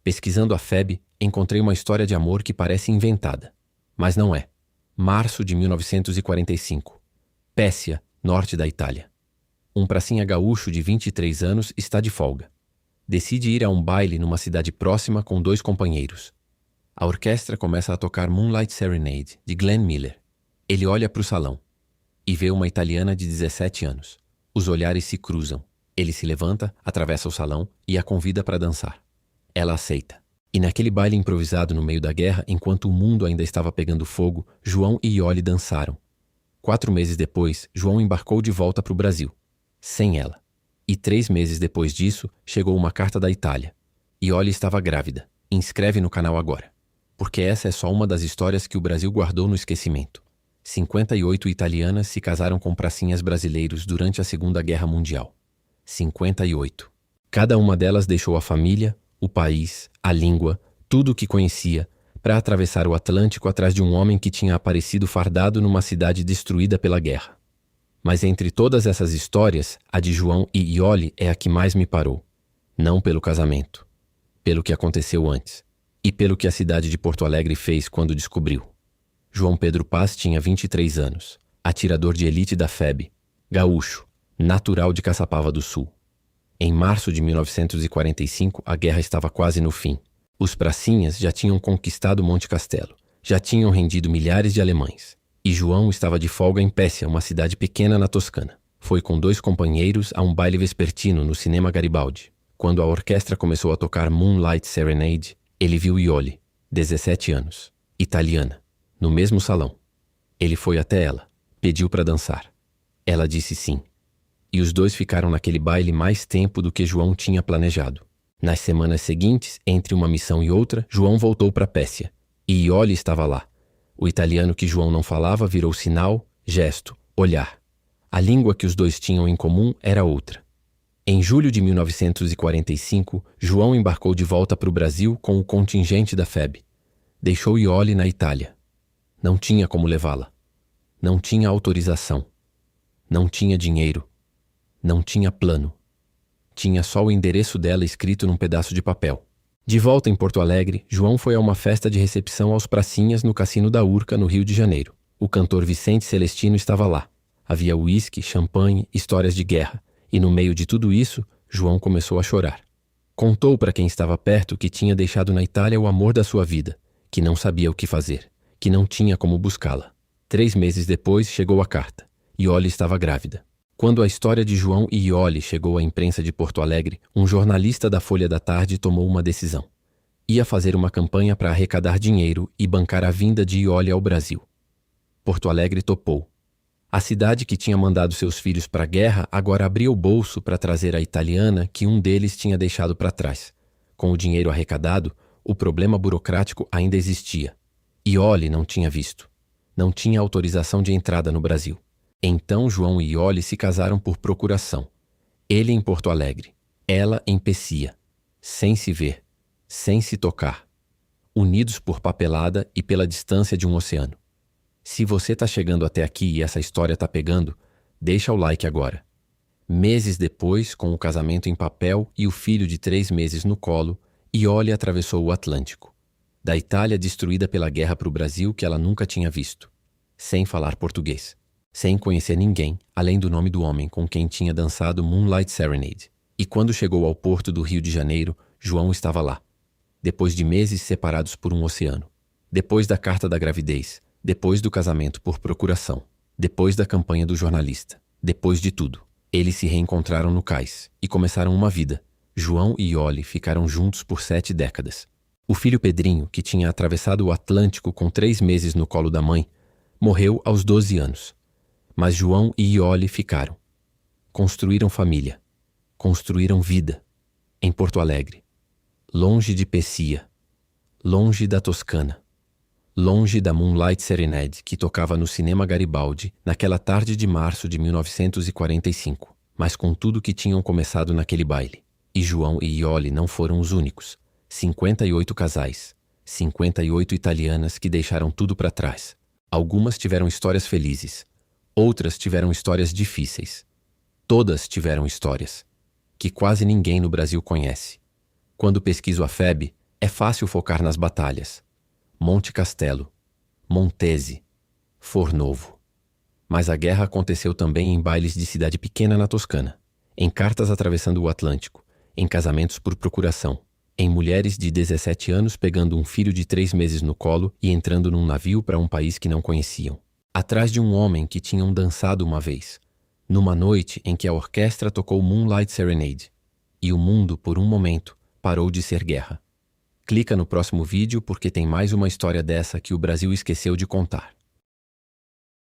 Pesquisando a FEB, encontrei uma história de amor que parece inventada. Mas não é. Março de 1945. Pescia, norte da Itália. Um pracinha gaúcho de 23 anos está de folga. Decide ir a um baile numa cidade próxima com 2 companheiros. A orquestra começa a tocar Moonlight Serenade, de Glenn Miller. Ele olha para o salão e vê uma italiana de 17 anos. Os olhares se cruzam. Ele se levanta, atravessa o salão e a convida para dançar. Ela aceita. E naquele baile improvisado no meio da guerra, enquanto o mundo ainda estava pegando fogo, João e Iole dançaram. 4 meses depois, João embarcou de volta para o Brasil, sem ela. E 3 meses depois disso, chegou uma carta da Itália. Iole estava grávida. Inscreve no canal agora. Porque essa é só uma das histórias que o Brasil guardou no esquecimento. 58 italianas se casaram com pracinhas brasileiros durante a Segunda Guerra Mundial. 58. Cada uma delas deixou a família, o país, a língua, tudo o que conhecia, para atravessar o Atlântico atrás de um homem que tinha aparecido fardado numa cidade destruída pela guerra. Mas entre todas essas histórias, a de João e Iole é a que mais me parou. Não pelo casamento, pelo que aconteceu antes, e pelo que a cidade de Porto Alegre fez quando descobriu. João Pedro Paz tinha 23 anos, atirador de elite da FEB, gaúcho, natural de Caçapava do Sul. Em março de 1945, a guerra estava quase no fim. Os pracinhas já tinham conquistado Monte Castelo, já tinham rendido milhares de alemães. E João estava de folga em Pescia, uma cidade pequena na Toscana. Foi com 2 companheiros a um baile vespertino no Cinema Garibaldi. Quando a orquestra começou a tocar Moonlight Serenade, ele viu Iole, 17 anos, italiana, no mesmo salão. Ele foi até ela, pediu para dançar. Ela disse sim. E os 2 ficaram naquele baile mais tempo do que João tinha planejado. Nas semanas seguintes, entre uma missão e outra, João voltou para Pescia. E Iole estava lá. O italiano que João não falava virou sinal, gesto, olhar. A língua que os 2 tinham em comum era outra. Em julho de 1945, João embarcou de volta para o Brasil com o contingente da FEB. Deixou Iole na Itália. Não tinha como levá-la. Não tinha autorização. Não tinha dinheiro. Não tinha plano. Tinha só o endereço dela escrito num pedaço de papel. De volta em Porto Alegre, João foi a uma festa de recepção aos pracinhas no Cassino da Urca, no Rio de Janeiro. O cantor Vicente Celestino estava lá. Havia uísque, champanhe, histórias de guerra. E no meio de tudo isso, João começou a chorar. Contou para quem estava perto que tinha deixado na Itália o amor da sua vida, que não sabia o que fazer, que não tinha como buscá-la. 3 meses depois chegou a carta. Iole estava grávida. Quando a história de João e Iole chegou à imprensa de Porto Alegre, um jornalista da Folha da Tarde tomou uma decisão. Ia fazer uma campanha para arrecadar dinheiro e bancar a vinda de Iole ao Brasil. Porto Alegre topou. A cidade que tinha mandado seus filhos para a guerra agora abria o bolso para trazer a italiana que um deles tinha deixado para trás. Com o dinheiro arrecadado, o problema burocrático ainda existia. Iole não tinha visto. Não tinha autorização de entrada no Brasil. Então João e Iole se casaram por procuração. Ele em Porto Alegre, ela em Pescia, sem se ver, sem se tocar, unidos por papelada e pela distância de um oceano. Se você tá chegando até aqui e essa história tá pegando, deixa o like agora. Meses depois, com o casamento em papel e o filho de 3 meses no colo, Iole atravessou o Atlântico, da Itália destruída pela guerra para o Brasil que ela nunca tinha visto, sem falar português. Sem conhecer ninguém, além do nome do homem com quem tinha dançado Moonlight Serenade. E quando chegou ao porto do Rio de Janeiro, João estava lá. Depois de meses separados por um oceano. Depois da carta da gravidez. Depois do casamento por procuração. Depois da campanha do jornalista. Depois de tudo. Eles se reencontraram no cais e começaram uma vida. João e Iole ficaram juntos por 7 décadas. O filho Pedrinho, que tinha atravessado o Atlântico com 3 meses no colo da mãe, morreu aos 12 anos. Mas João e Iole ficaram. Construíram família. Construíram vida. Em Porto Alegre. Longe de Pescia. Longe da Toscana. Longe da Moonlight Serenade que tocava no Cinema Garibaldi naquela tarde de março de 1945. Mas com tudo que tinham começado naquele baile. E João e Iole não foram os únicos. 58 casais. 58 italianas que deixaram tudo para trás. Algumas tiveram histórias felizes. Outras tiveram histórias difíceis. Todas tiveram histórias que quase ninguém no Brasil conhece. Quando pesquiso a FEB, É fácil focar nas batalhas. Monte Castelo, Montese, Fornovo. Mas a guerra aconteceu também em bailes de cidade pequena na Toscana, em cartas atravessando o Atlântico, em casamentos por procuração, em mulheres de 17 anos pegando um filho de 3 meses no colo e entrando num navio para um país que não conheciam. Atrás de um homem que tinham dançado uma vez, numa noite em que a orquestra tocou Moonlight Serenade, e o mundo, por um momento, parou de ser guerra. Clica no próximo vídeo porque tem mais uma história dessa que o Brasil esqueceu de contar.